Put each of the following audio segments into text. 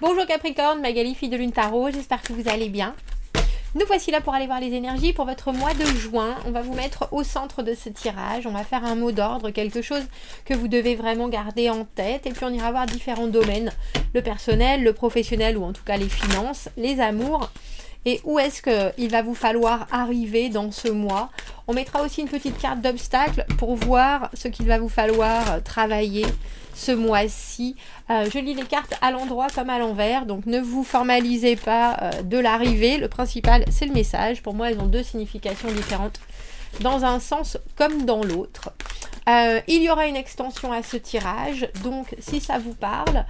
Bonjour Capricorne, Magali, fille de Lune Tarot, j'espère que vous allez bien. Nous voici là pour aller voir les énergies pour votre mois de juin. On va vous mettre au centre de ce tirage. On va faire un mot d'ordre, quelque chose que vous devez vraiment garder en tête. Et puis on ira voir différents domaines. Le personnel, le professionnel ou en tout cas les finances, les amours. Et où est-ce qu'il va vous falloir arriver dans ce mois. On mettra aussi une petite carte d'obstacle pour voir ce qu'il va vous falloir travailler ce mois-ci. Je lis les cartes à l'endroit comme à l'envers, donc ne vous formalisez pas de l'arrivée. Le principal, c'est le message. Pour moi, elles ont deux significations différentes, dans un sens comme dans l'autre. Il y aura une extension à ce tirage, donc si ça vous parle,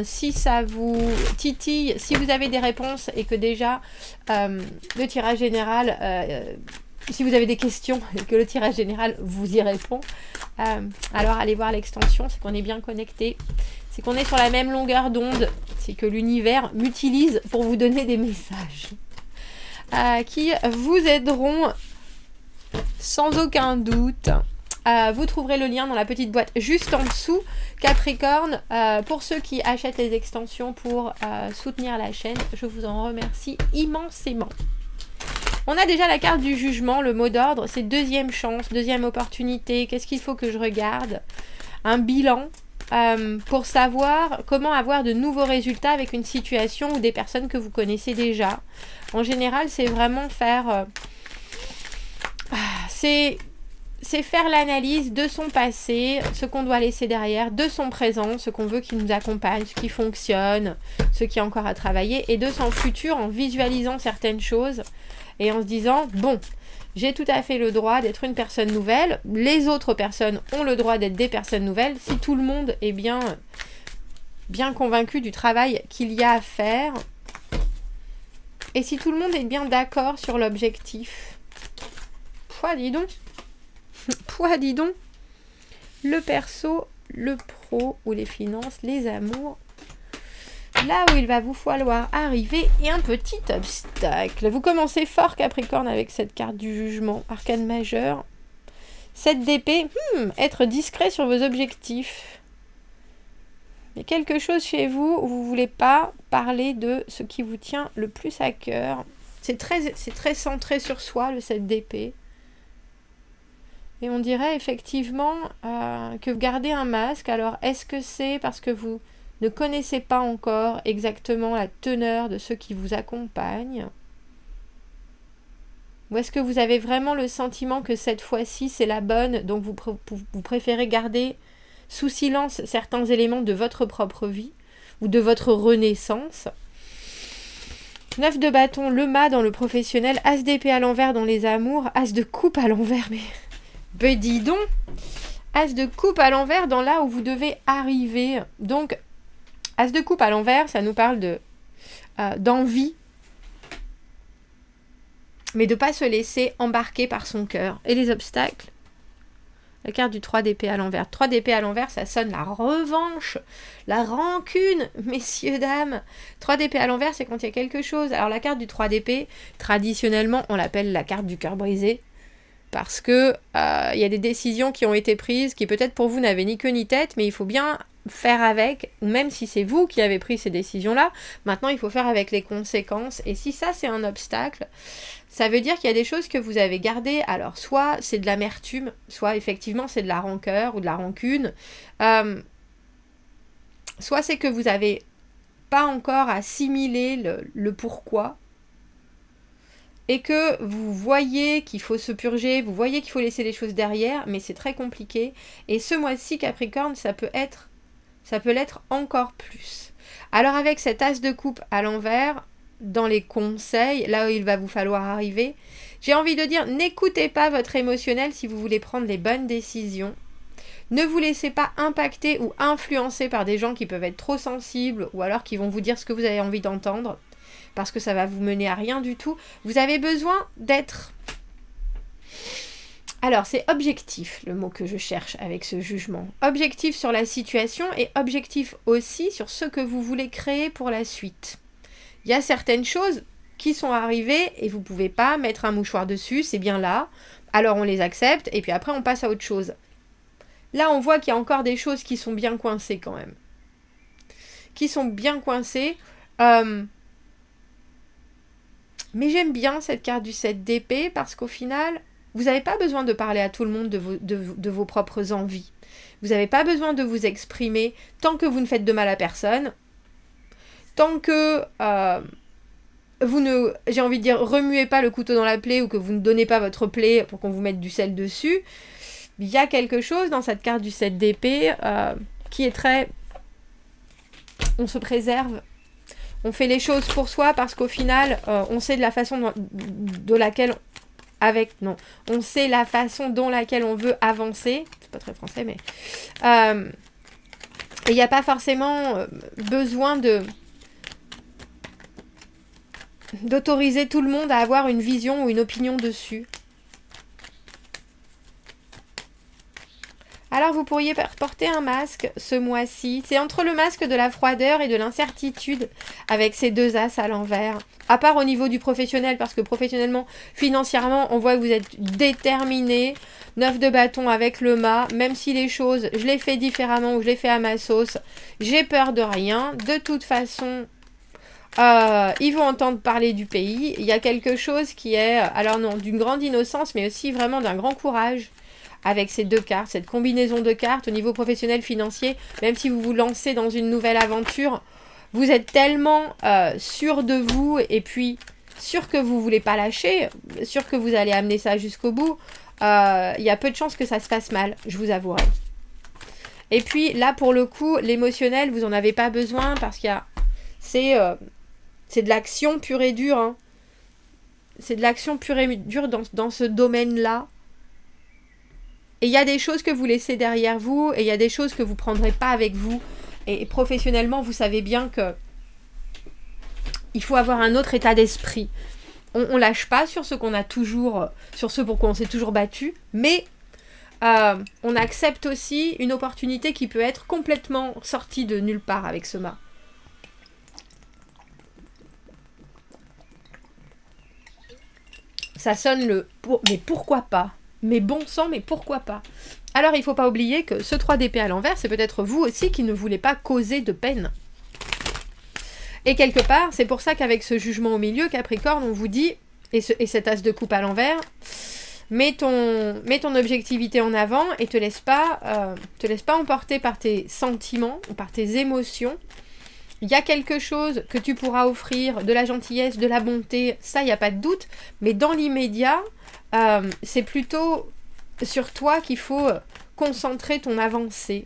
si ça vous titille, si vous avez des réponses et que déjà le tirage général, si vous avez des questions et que le tirage général vous y répond, alors allez voir l'extension, c'est qu'on est bien connecté, c'est qu'on est sur la même longueur d'onde, c'est que l'univers m'utilise pour vous donner des messages qui vous aideront sans aucun doute. Vous trouverez le lien dans la petite boîte juste en dessous. Capricorne, pour ceux qui achètent les extensions pour soutenir la chaîne, je vous en remercie immensément. On a déjà la carte du jugement, le mot d'ordre, c'est deuxième chance, deuxième opportunité. Qu'est-ce qu'il faut que je regarde? Un bilan pour savoir comment avoir de nouveaux résultats avec une situation ou des personnes que vous connaissez déjà. En général, c'est vraiment faire... c'est faire l'analyse de son passé, ce qu'on doit laisser derrière, de son présent, ce qu'on veut qui nous accompagne, ce qui fonctionne, ce qui est encore à travailler, et de son futur en visualisant certaines choses et en se disant, bon, j'ai tout à fait le droit d'être une personne nouvelle, les autres personnes ont le droit d'être des personnes nouvelles, si tout le monde est bien convaincu du travail qu'il y a à faire, et si tout le monde est bien d'accord sur l'objectif. Dis donc. Dis donc. Le perso, le pro ou les finances, les amours. Là où il va vous falloir arriver et un petit obstacle. Vous commencez fort Capricorne avec cette carte du jugement. Arcane majeur. 7 d'épée. Être discret sur vos objectifs. Il y a quelque chose chez vous où vous ne voulez pas parler de ce qui vous tient le plus à cœur. C'est très centré sur soi, le 7 d'épée. Et on dirait effectivement que vous gardez un masque. Alors, est-ce que c'est parce que vous ne connaissez pas encore exactement la teneur de ceux qui vous accompagnent? Ou est-ce que vous avez vraiment le sentiment que cette fois-ci, c'est la bonne, donc vous préférez garder sous silence certains éléments de votre propre vie ou de votre renaissance? 9 de bâton, le mât dans le professionnel, as d'épée à l'envers dans les amours, as de coupe à l'envers, mais... dis donc, as de coupe à l'envers dans là où vous devez arriver. Donc, as de coupe à l'envers, ça nous parle d'envie, mais de ne pas se laisser embarquer par son cœur. Et les obstacles, la carte du 3 d'épée à l'envers. 3 d'épée à l'envers, ça sonne la revanche, la rancune, messieurs, dames. 3 d'épée à l'envers, c'est quand il y a quelque chose. Alors la carte du 3 d'épée, traditionnellement, on l'appelle la carte du cœur brisé. Parce que y a des décisions qui ont été prises, qui peut-être pour vous n'avaient ni queue ni tête, mais il faut bien faire avec, même si c'est vous qui avez pris ces décisions-là, maintenant il faut faire avec les conséquences. Et si ça c'est un obstacle, ça veut dire qu'il y a des choses que vous avez gardées. Alors soit c'est de l'amertume, soit effectivement c'est de la rancœur ou de la rancune, soit c'est que vous n'avez pas encore assimilé le pourquoi, et que vous voyez qu'il faut se purger, vous voyez qu'il faut laisser les choses derrière, mais c'est très compliqué. Et ce mois-ci, Capricorne, ça peut l'être encore plus. Alors avec cet as de coupe à l'envers, dans les conseils, là où il va vous falloir arriver, j'ai envie de dire, n'écoutez pas votre émotionnel si vous voulez prendre les bonnes décisions. Ne vous laissez pas impacter ou influencer par des gens qui peuvent être trop sensibles ou alors qui vont vous dire ce que vous avez envie d'entendre, parce que ça va vous mener à rien du tout. Vous avez besoin d'être... Alors, c'est objectif, le mot que je cherche avec ce jugement. Objectif sur la situation et objectif aussi sur ce que vous voulez créer pour la suite. Il y a certaines choses qui sont arrivées et vous ne pouvez pas mettre un mouchoir dessus, c'est bien là. Alors, on les accepte et puis après, on passe à autre chose. Là, on voit qu'il y a encore des choses qui sont bien coincées quand même. qui sont bien coincés. Mais j'aime bien cette carte du 7 d'épée parce qu'au final, vous n'avez pas besoin de parler à tout le monde de vos propres envies. Vous n'avez pas besoin de vous exprimer tant que vous ne faites de mal à personne. Tant que vous ne, j'ai envie de dire, remuez pas le couteau dans la plaie ou que vous ne donnez pas votre plaie pour qu'on vous mette du sel dessus. Il y a quelque chose dans cette carte du 7 d'épée qui est très... On se préserve. On fait les choses pour soi parce qu'au final, on sait de la façon de laquelle... On sait la façon dont laquelle on veut avancer. C'est pas très français, mais... il n'y a pas forcément besoin d'autoriser tout le monde à avoir une vision ou une opinion dessus. Alors vous pourriez porter un masque ce mois-ci. C'est entre le masque de la froideur et de l'incertitude avec ces deux as à l'envers. À part au niveau du professionnel, parce que professionnellement, financièrement, on voit que vous êtes déterminé. 9 de bâton avec le mât. Même si les choses, je les fais différemment ou je les fais à ma sauce, j'ai peur de rien. De toute façon... ils vont entendre parler du pays. Il y a quelque chose qui est, alors non, d'une grande innocence, mais aussi vraiment d'un grand courage avec ces deux cartes, cette combinaison de cartes au niveau professionnel, financier. Même si vous vous lancez dans une nouvelle aventure, vous êtes tellement sûr de vous et puis sûr que vous ne voulez pas lâcher, sûr que vous allez amener ça jusqu'au bout. Il y a peu de chances que ça se passe mal, je vous avouerai. Et puis là, pour le coup, l'émotionnel, vous n'en avez pas besoin parce qu'il y a... C'est de l'action pure et dure. Hein. C'est de l'action pure et dure dans ce domaine-là. Et il y a des choses que vous laissez derrière vous et il y a des choses que vous ne prendrez pas avec vous. Et professionnellement, vous savez bien que il faut avoir un autre état d'esprit. On lâche pas sur ce qu'on a toujours, sur ce pour quoi on s'est toujours battu, mais on accepte aussi une opportunité qui peut être complètement sortie de nulle part avec ce mât. Ça sonne mais pourquoi pas? Mais bon sang, mais pourquoi pas? Alors, il ne faut pas oublier que ce 3 d'épée à l'envers, c'est peut-être vous aussi qui ne voulez pas causer de peine. Et quelque part, c'est pour ça qu'avec ce jugement au milieu, Capricorne, on vous dit, et cet as de coupe à l'envers, mets ton objectivité en avant et te laisse pas emporter par tes sentiments ou par tes émotions. Il y a quelque chose que tu pourras offrir, de la gentillesse, de la bonté, ça, il n'y a pas de doute. Mais dans l'immédiat, c'est plutôt sur toi qu'il faut concentrer ton avancée.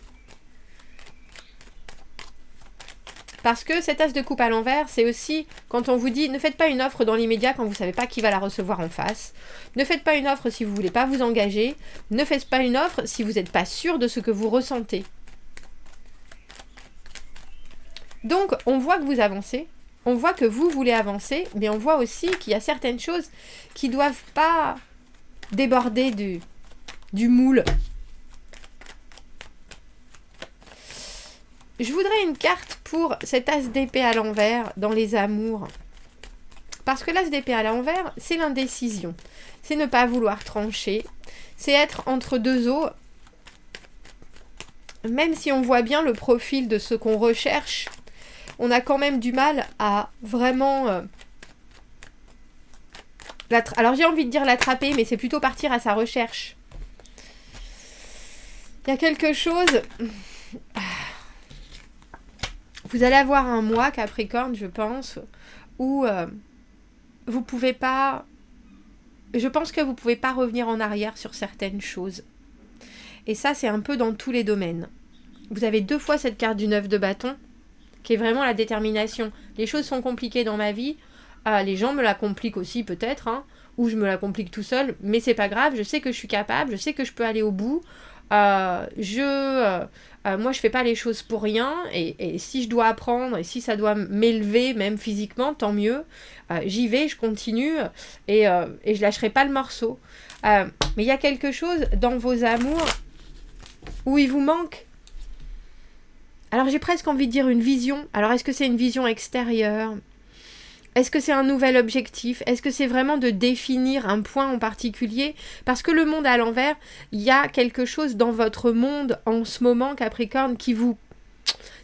Parce que cet as de coupe à l'envers, c'est aussi quand on vous dit ne faites pas une offre dans l'immédiat quand vous ne savez pas qui va la recevoir en face. Ne faites pas une offre si vous ne voulez pas vous engager. Ne faites pas une offre si vous n'êtes pas sûr de ce que vous ressentez. Donc, on voit que vous avancez, on voit que vous voulez avancer, mais on voit aussi qu'il y a certaines choses qui ne doivent pas déborder du moule. Je voudrais une carte pour cet as d'épée à l'envers dans les amours. Parce que l'as d'épée à l'envers, c'est l'indécision. C'est ne pas vouloir trancher. C'est être entre deux eaux. Même si on voit bien le profil de ce qu'on recherche, on a quand même du mal à vraiment... Alors j'ai envie de dire l'attraper, mais c'est plutôt partir à sa recherche. Il y a quelque chose... Vous allez avoir un mois, Capricorne, je pense, où vous pouvez pas... Je pense que vous pouvez pas revenir en arrière sur certaines choses. Et ça, c'est un peu dans tous les domaines. Vous avez 2 fois cette carte du 9 de bâton, qui est vraiment la détermination. Les choses sont compliquées dans ma vie. Les gens me la compliquent aussi, peut-être, hein, ou je me la complique tout seul, mais c'est pas grave. Je sais que je suis capable, je sais que je peux aller au bout. Moi, je fais pas les choses pour rien, et si je dois apprendre, et si ça doit m'élever, même physiquement, tant mieux. J'y vais, je continue, et je lâcherai pas le morceau. Mais il y a quelque chose dans vos amours où il vous manque. Alors j'ai presque envie de dire une vision. Alors est-ce que c'est une vision extérieure ? Est-ce que c'est un nouvel objectif ? Est-ce que c'est vraiment de définir un point en particulier ? Parce que le monde à l'envers, il y a quelque chose dans votre monde en ce moment, Capricorne,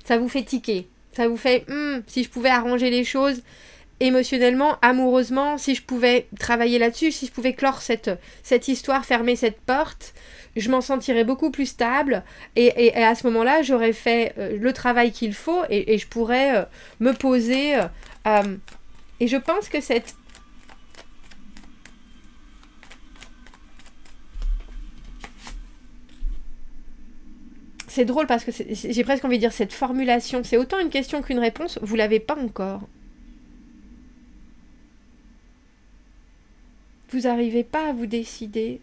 ça vous fait tiquer. Ça vous fait, si je pouvais arranger les choses émotionnellement, amoureusement, si je pouvais travailler là-dessus, si je pouvais clore cette histoire, fermer cette porte, je m'en sentirais beaucoup plus stable et à ce moment-là, j'aurais fait le travail qu'il faut et je pourrais me poser. Et je pense que cette... C'est drôle parce que j'ai presque envie de dire cette formulation, c'est autant une question qu'une réponse, vous l'avez pas encore. Vous n'arrivez pas à vous décider.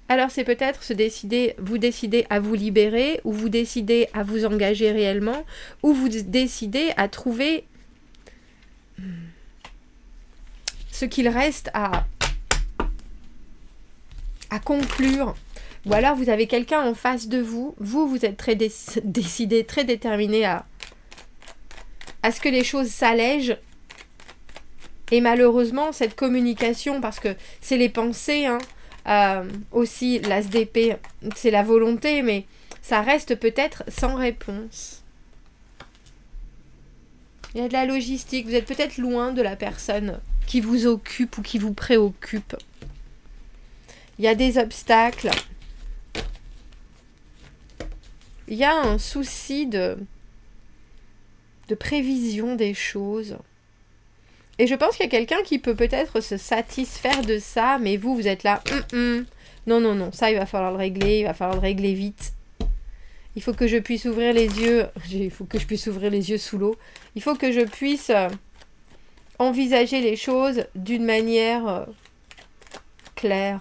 Alors c'est peut-être vous décidez à vous libérer, ou vous décidez à vous engager réellement, ou vous décidez à trouver ce qu'il reste à conclure. Ou alors vous avez quelqu'un en face de vous, vous êtes très décidé, très déterminé à ce que les choses s'allègent. Et malheureusement, cette communication, parce que c'est les pensées, aussi l'as d'épée, c'est la volonté, mais ça reste peut-être sans réponse. Il y a de la logistique, vous êtes peut-être loin de la personne qui vous occupe ou qui vous préoccupe. Il y a des obstacles. Il y a un souci de prévision des choses. Et je pense qu'il y a quelqu'un qui peut peut-être se satisfaire de ça, mais vous êtes là, non, ça il va falloir le régler vite. Il faut que je puisse ouvrir les yeux sous l'eau. Il faut que je puisse envisager les choses d'une manière claire,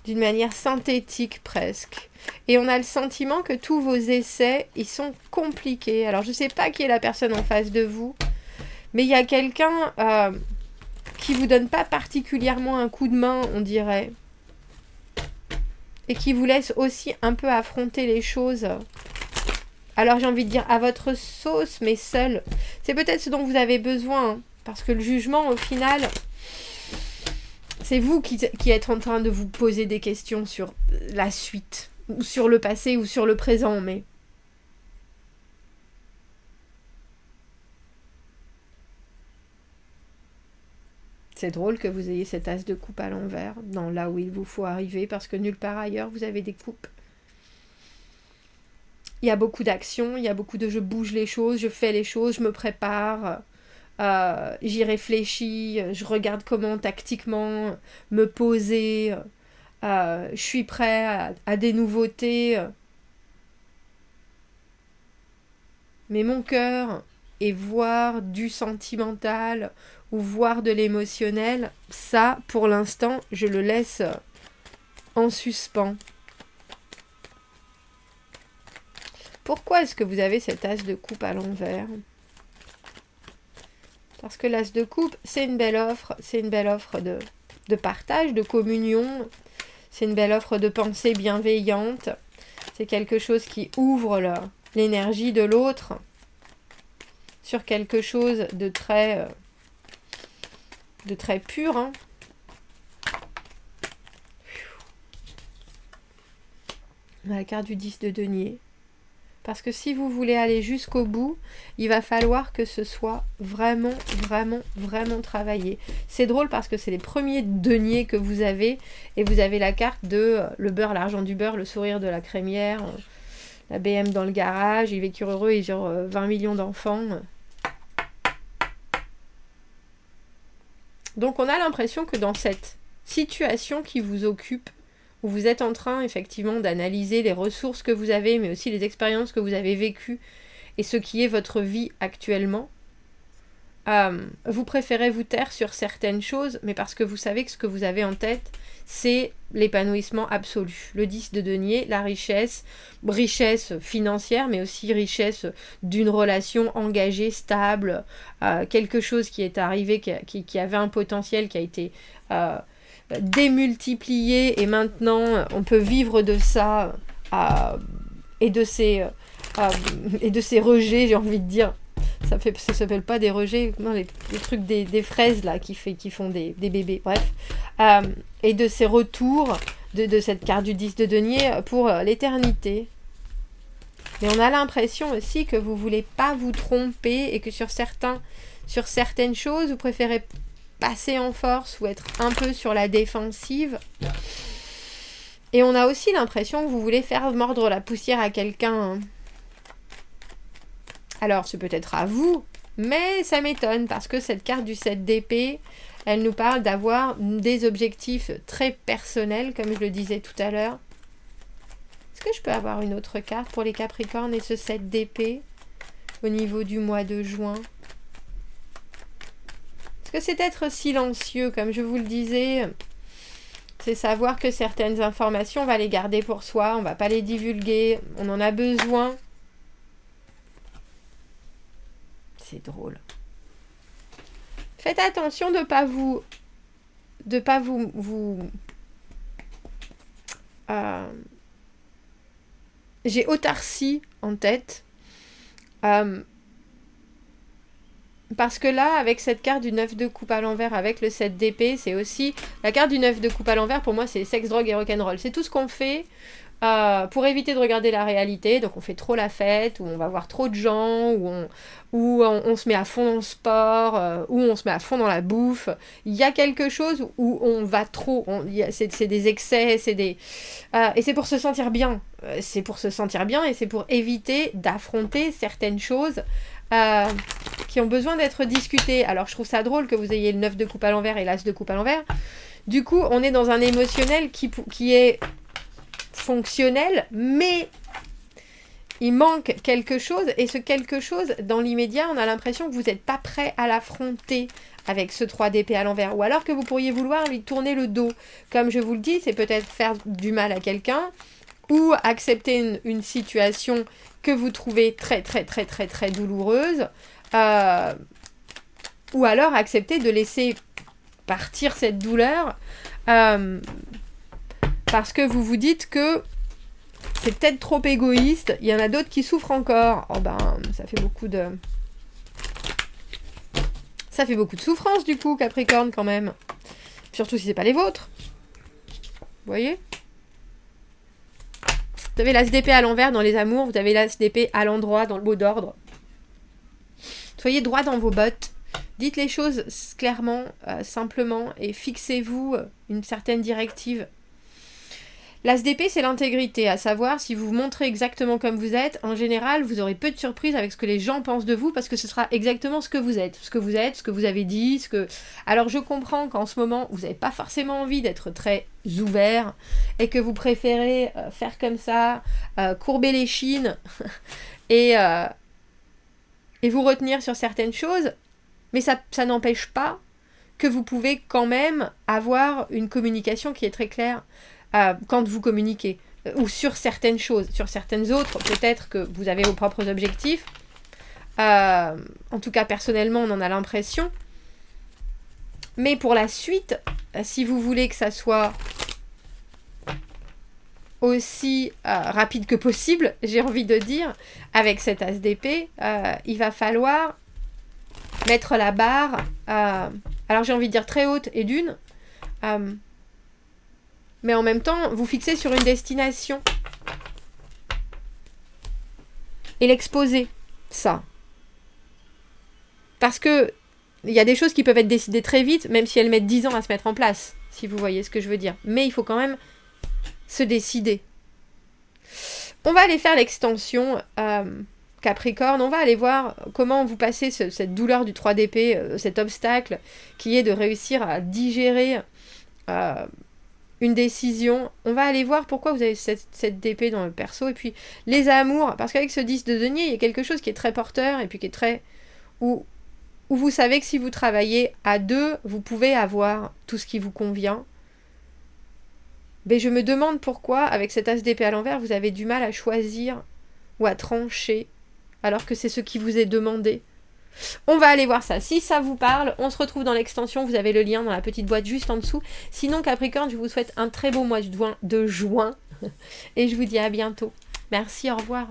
d'une manière synthétique presque. Et on a le sentiment que tous vos essais, ils sont compliqués. Alors je ne sais pas qui est la personne en face de vous, mais il y a quelqu'un qui vous donne pas particulièrement un coup de main, on dirait. Et qui vous laisse aussi un peu affronter les choses. Alors j'ai envie de dire à votre sauce, mais seul. C'est peut-être ce dont vous avez besoin. Parce que le jugement, au final, c'est vous qui êtes en train de vous poser des questions sur la suite. Ou sur le passé, ou sur le présent, mais... C'est drôle que vous ayez cet as de coupe à l'envers, dans là où il vous faut arriver, parce que nulle part ailleurs, vous avez des coupes. Il y a beaucoup d'actions, il y a beaucoup de je bouge les choses, je fais les choses, je me prépare, j'y réfléchis, je regarde comment tactiquement me poser, je suis prêt à des nouveautés. Mais mon cœur est voir du sentimental ou voir de l'émotionnel, ça, pour l'instant, je le laisse en suspens. Pourquoi est-ce que vous avez cet as de coupe à l'envers ? Parce que l'as de coupe, c'est une belle offre de partage, de communion, c'est une belle offre de pensée bienveillante, c'est quelque chose qui ouvre l'énergie de l'autre sur quelque chose de très pur. La carte du 10 de denier. Parce que si vous voulez aller jusqu'au bout, il va falloir que ce soit vraiment travaillé. C'est drôle parce que c'est les premiers deniers que vous avez. Et vous avez la carte de le beurre, l'argent du beurre, le sourire de la crémière, la BM dans le garage, ils vécurent heureux et genre 20 millions d'enfants. Donc on a l'impression que dans cette situation qui vous occupe, où vous êtes en train effectivement d'analyser les ressources que vous avez, mais aussi les expériences que vous avez vécues et ce qui est votre vie actuellement, vous préférez vous taire sur certaines choses, mais parce que vous savez que ce que vous avez en tête, c'est l'épanouissement absolu. Le 10 de denier, la richesse financière, mais aussi richesse d'une relation engagée, stable, quelque chose qui est arrivé, qui avait un potentiel, qui a été démultiplié, et maintenant on peut vivre de ça, et de ces rejets, j'ai envie de dire. Ça s'appelle pas des rejets, non, les trucs des fraises là qui font des bébés, bref. Et de ces retours de cette carte du 10 de denier pour l'éternité. Mais on a l'impression aussi que vous voulez pas vous tromper et que sur certaines choses, vous préférez passer en force ou être un peu sur la défensive. Et on a aussi l'impression que vous voulez faire mordre la poussière à quelqu'un. Alors, c'est peut-être à vous, mais ça m'étonne parce que cette carte du 7 d'épée, elle nous parle d'avoir des objectifs très personnels, comme je le disais tout à l'heure. Est-ce que je peux avoir une autre carte pour les Capricornes et ce 7 d'épée au niveau du mois de juin? Est-ce que c'est être silencieux, comme je vous le disais? C'est savoir que certaines informations, on va les garder pour soi, on va pas les divulguer, on en a besoin. C'est drôle. Faites attention de pas vous j'ai autarcie en tête. Parce que là, avec cette carte du 9 de coupe à l'envers, avec le 7 d'épée, c'est aussi... La carte du 9 de coupe à l'envers, pour moi, c'est sexe, drogue et rock'n'roll. C'est tout ce qu'on fait pour éviter de regarder la réalité. Donc, on fait trop la fête, ou on va voir trop de gens, ou on se met à fond dans le sport, ou on se met à fond dans la bouffe. Il y a quelque chose où on va trop. C'est des excès, et c'est pour se sentir bien. C'est pour se sentir bien, et c'est pour éviter d'affronter certaines choses qui ont besoin d'être discutés. Alors, je trouve ça drôle que vous ayez le 9 de coupe à l'envers et l'As de coupe à l'envers. Du coup, on est dans un émotionnel qui est fonctionnel, mais il manque quelque chose. Et ce quelque chose, dans l'immédiat, on a l'impression que vous n'êtes pas prêt à l'affronter avec ce 3 d'épée à l'envers. Ou alors que vous pourriez vouloir lui tourner le dos. Comme je vous le dis, c'est peut-être faire du mal à quelqu'un ou accepter une situation que vous trouvez très très très très très douloureuse, ou alors accepter de laisser partir cette douleur parce que vous vous dites que c'est peut-être trop égoïste, il y en a d'autres qui souffrent encore. Oh ben, ça fait beaucoup de souffrance du coup, Capricorne, quand même. Surtout si c'est pas les vôtres. Vous voyez ? Vous avez l'As d'épée à l'envers dans les amours, vous avez l'As d'épée à l'endroit dans le mot d'ordre. Soyez droit dans vos bottes. Dites les choses clairement, simplement, et fixez-vous une certaine directive. L'As d'épée, c'est l'intégrité, à savoir, si vous vous montrez exactement comme vous êtes, en général, vous aurez peu de surprises avec ce que les gens pensent de vous, parce que ce sera exactement ce que vous êtes, ce que vous avez dit, Alors, je comprends qu'en ce moment, vous n'avez pas forcément envie d'être très ouvert, et que vous préférez faire comme ça, courber les chines, et vous retenir sur certaines choses, mais ça n'empêche pas que vous pouvez quand même avoir une communication qui est très claire quand vous communiquez, ou sur certaines choses. Sur certaines autres, peut-être que vous avez vos propres objectifs. En tout cas, personnellement, on en a l'impression. Mais pour la suite, si vous voulez que ça soit aussi rapide que possible, j'ai envie de dire, avec cet As d'épée, il va falloir mettre la barre, alors j'ai envie de dire très haute et d'une, mais en même temps, vous fixez sur une destination. Et l'exposer, ça. Parce que il y a des choses qui peuvent être décidées très vite, même si elles mettent 10 ans à se mettre en place, si vous voyez ce que je veux dire. Mais il faut quand même se décider. On va aller faire l'extension Capricorne, on va aller voir comment vous passez cette douleur du 3 d'épée, cet obstacle qui est de réussir à digérer une décision. On va aller voir pourquoi vous avez cette d'épée dans le perso, et puis les amours, parce qu'avec ce 10 de denier, il y a quelque chose qui est très porteur, et puis qui est très... où vous savez que si vous travaillez à deux, vous pouvez avoir tout ce qui vous convient. Mais je me demande pourquoi, avec cet As d'épée à l'envers, vous avez du mal à choisir ou à trancher, alors que c'est ce qui vous est demandé. On va aller voir ça. Si ça vous parle, on se retrouve dans l'extension. Vous avez le lien dans la petite boîte juste en dessous. Sinon, Capricorne, je vous souhaite un très beau mois de juin. Et je vous dis à bientôt. Merci, au revoir.